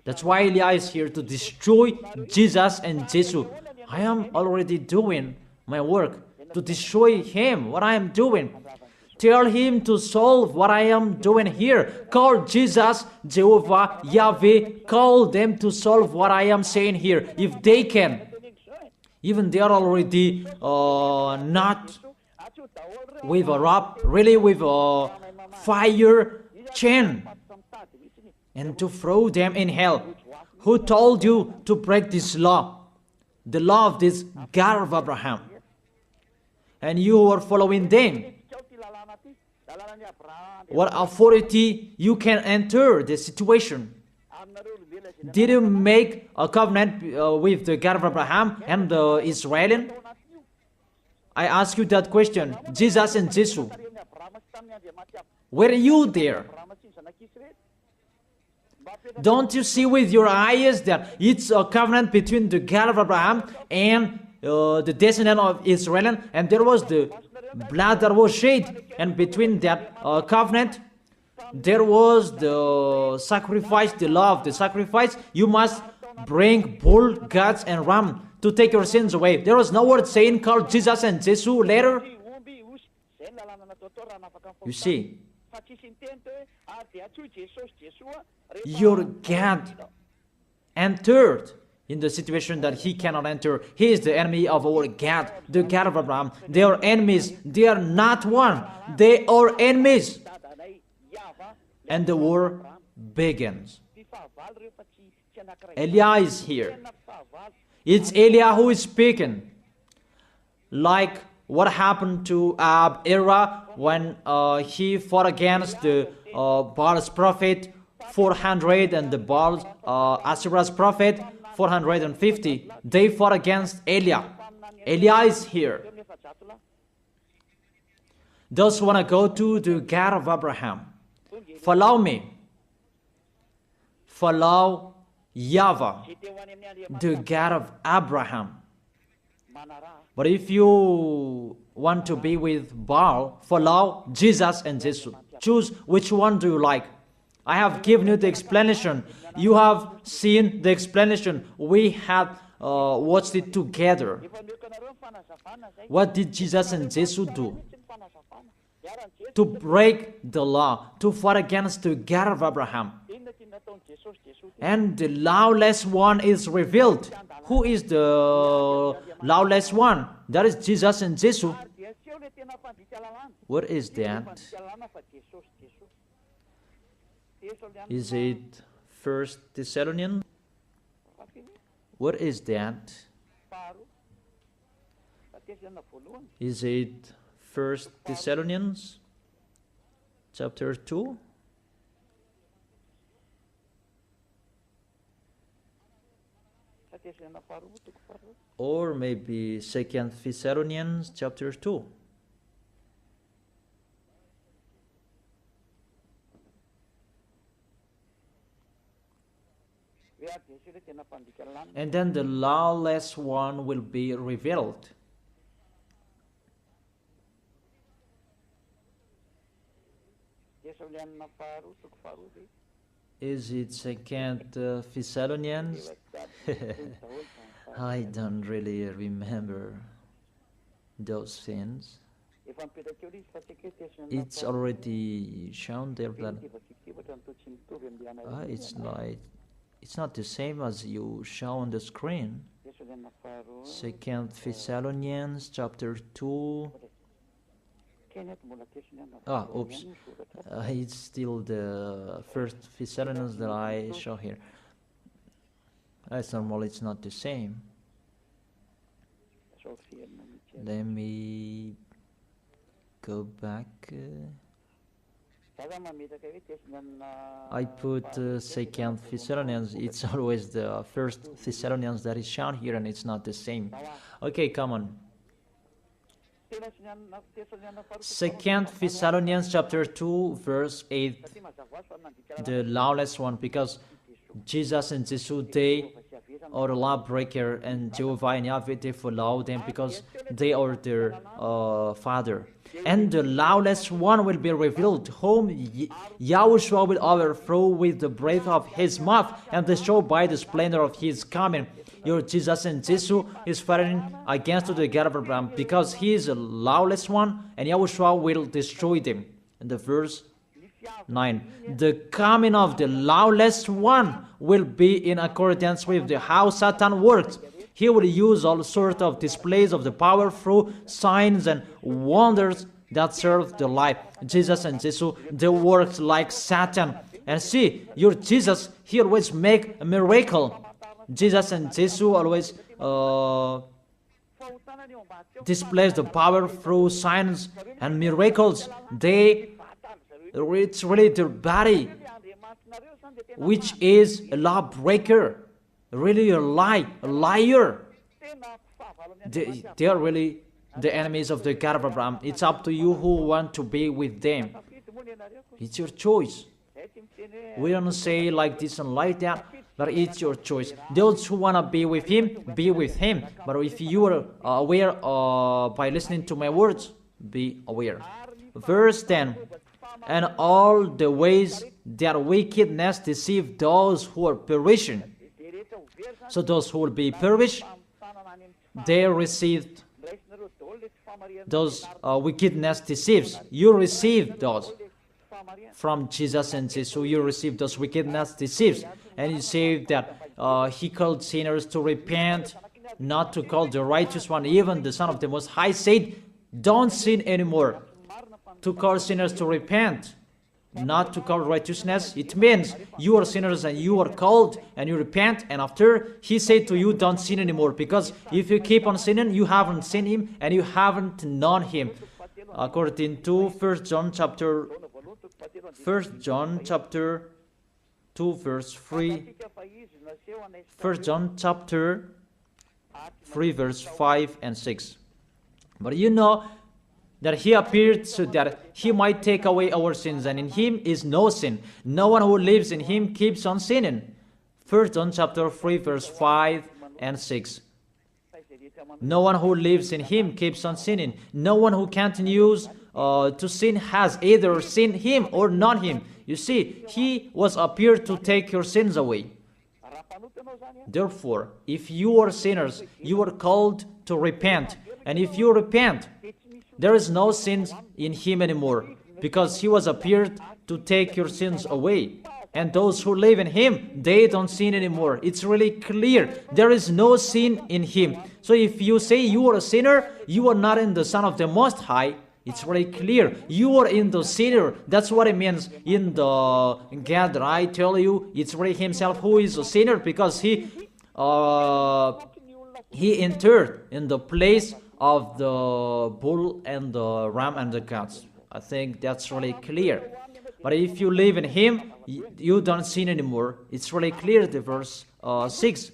That's why Eliah is here, to destroy Jesus and Jesus. I am already doing my work to destroy him, what I am doing. Tell him to solve what I am doing here. Call Jesus, Jehovah, Yahweh. Call them to solve what I am saying here, if they can. Even they are already not with a rope, really with a fire chain, and to throw them in hell. Who told you to break this law? The law of this God of Abraham. And you are following them. What authority you can enter the situation? Did you make a covenant with the God of Abraham and the Israelites? I ask you that question. Jesus and Jesus, were you there? Don't you see with your eyes that it's a covenant between the God of Abraham and the descendant of Israel, and there was the blood that was shed, and between that covenant there was the sacrifice, the law of the sacrifice. You must bring bull, goats, and ram to take your sins away. There was no word saying called Jesus and Jesus later. You see, your God entered in the situation that he cannot enter. He is the enemy of our God, the God of Abraham. They are enemies. They are not one. They are enemies. And the war begins. Eliah is here. It's Eliah who is speaking. Like what happened to Era when he fought against the Baal's prophet 400, and the Baal, Asherah's prophet, 450. They fought against Eliah. Eliah is here. Those who want to go to the God of Abraham, follow me. Follow YAHVAH, the God of Abraham. But if you want to be with Baal, follow Jesus and Jesus. Choose which one do you like. I have given you the explanation. You have seen the explanation. We have watched it together. What did Jesus and Jesus do? To break the law, to fight against the God of Abraham. And the lawless one is revealed. Who is the lawless one? That is Jesus and Jesus. What is that? Is it 1 Thessalonians? What is that? Is it 1 Thessalonians chapter 2? Or maybe 2 Thessalonians chapter 2. And then the lawless one will be revealed. Is it 2 Thessalonians? I don't really remember those things. It's already shown there that it's not the same as you show on the screen. 2 Thessalonians chapter 2. Oops. It's still the 1 Thessalonians that I show here. It's normal, it's not the same. Let me go back. I put 2 Thessalonians. It's always the 1 Thessalonians that is shown here, and it's not the same. Okay, come on. 2 Thessalonians chapter 2 verse 8. The lawless one, because Jesus and Jesus, they are the lawbreaker, and Jehovah and Yahweh, they follow them because they are their father. And the lawless one will be revealed, whom YAHOSHUA will overthrow with the breath of his mouth and destroy by the splendor of his coming. Your Jesus and Jesus is fighting against the God of Abraham because he is a lawless one, and YAHOSHUA will destroy them. And the verse 9. The coming of the lawless one will be in accordance with how Satan works. He will use all sorts of displays of the power through signs and wonders that serve the lie. Jesus and Jesus, they work like Satan. And see, your Jesus, he always make a miracle. Jesus and Jesus always displays the power through signs and miracles. It's really their body, which is a lawbreaker, really a liar. They are really the enemies of the God of Abraham. It's up to you who want to be with them. It's your choice. We don't say like this and like that, but it's your choice. Those who want to be with him, be with him. But if you are aware by listening to my words, be aware. Verse 10. And all the ways that wickedness deceive those who are perishing. So those who will be perished, they received those wickedness deceives. You received those from Jesus and Jesus. You received those wickedness deceives. And you say that he called sinners to repent, not to call the righteous one. Even the Son of the Most High said, don't sin anymore. To call sinners to repent, not to call righteousness. It means you are sinners and you are called and you repent, and after he said to you, don't sin anymore, because if you keep on sinning, you haven't seen him and you haven't known him. According to 1 John chapter 2 verse 3, 1 John chapter 3 verse 5 and 6. But you know that he appeared so that he might take away our sins, and in him is no sin. No one who lives in him keeps on sinning. 1 John chapter 3 verse 5 and 6. No one who lives in him keeps on sinning. No one who continues to sin has either seen him or not him. You see, he was appeared to take your sins away. Therefore, if you are sinners, you are called to repent. And if you repent, there is no sins in him anymore, because he was appeared to take your sins away. And those who live in him, they don't sin anymore. It's really clear. There is no sin in him. So if you say you are a sinner, you are not in the Son of the Most High. It's very clear. You are in the sinner. That's what it means in the God that I tell you. It's really himself who is a sinner, because he entered in the place of the bull and the ram and the goats. I think that's really clear. But if you live in him, you don't sin anymore. It's really clear, the verse 6.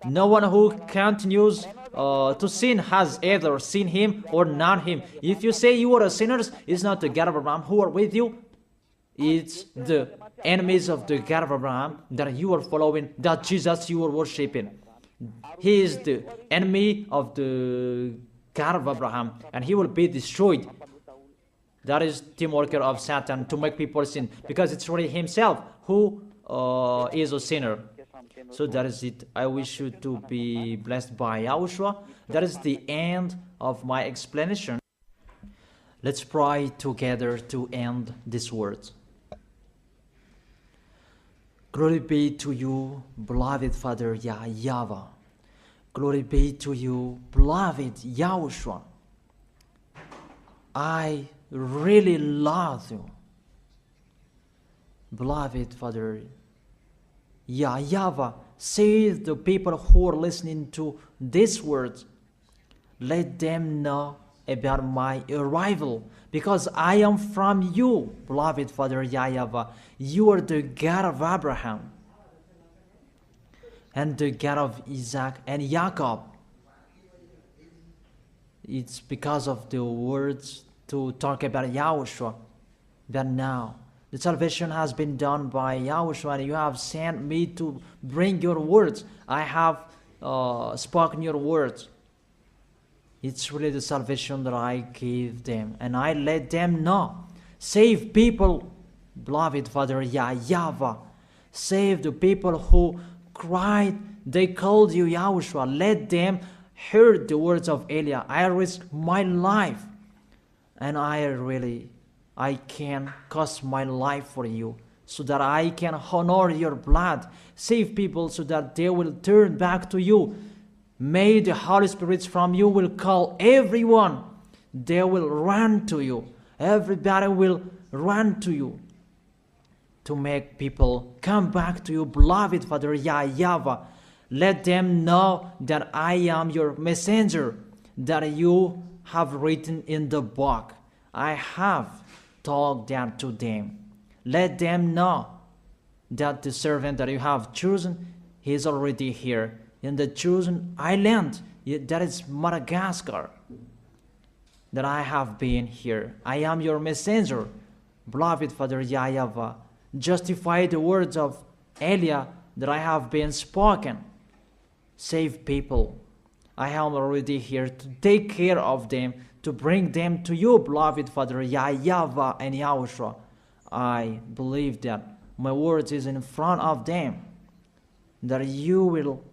No one who continues to sin has either seen him or not him. If you say you are a sinner, it's not the God of Abraham who are with you. It's the enemies of the God of Abraham that you are following, that Jesus you are worshiping. He is the enemy of the God of Abraham, and he will be destroyed. That is team worker of Satan, to make people sin, because it's really himself who is a sinner. So that is it. I wish you to be blessed by Yahushua. That is the end of my explanation. Let's pray together to end this word. Glory be to you, beloved Father YAHVAH. Glory be to you, beloved Yahushua. I really love you, beloved Father YAHVAH. Save the people who are listening to these words. Let them know about my arrival, because I am from you, beloved Father YAHVAH. You are the God of Abraham and the God of Isaac and Jacob. It's because of the words to talk about Yahushua that now the salvation has been done by Yahushua, and you have sent me to bring your words. I have spoken your words. It's really the salvation that I gave them, and I let them know. Save people, beloved Father YAHVAH. Save the people who cried, they called you Yahushua. Let them hear the words of Eliah. I risk my life, and I can cost my life for you, so that I can honor your blood. Save people so that they will turn back to you. May the Holy Spirit from you will call everyone. They will run to you. Everybody will run to you to make people come back to you, beloved Father YAHVAH. Let them know that I am your messenger, that you have written in the book. I have told that to them. Let them know that the servant that you have chosen, he is already here in the chosen island, that is Madagascar, that I have been here. I am your messenger, beloved Father YAHVAH. Justify the words of Eliah that I have been spoken. Save people. I am already here to take care of them, to bring them to you, beloved Father YAHVAH and Yahushua. I believe that my words is in front of them, that you will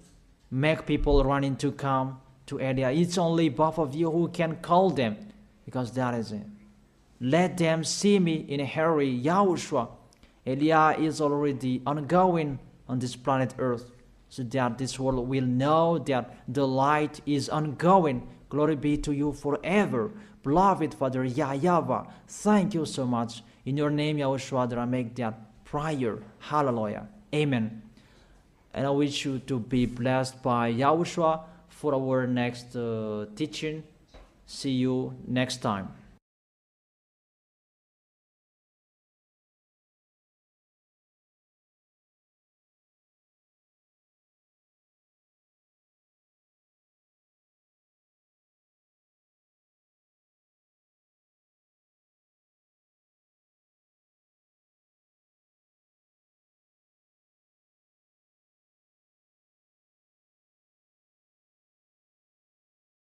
make people running to come to Eliah. It's only both of you who can call them, because that is it. Let them see me in a hurry, Yahushua. Eliah is already ongoing on this planet Earth, so that this world will know that the light is ongoing. Glory be to you forever, beloved Father YAHVAH. Thank you so much. In your name, Yahushua, that I make that prayer. Hallelujah. Amen. And I wish you to be blessed by Yahushua for our next teaching. See you next time.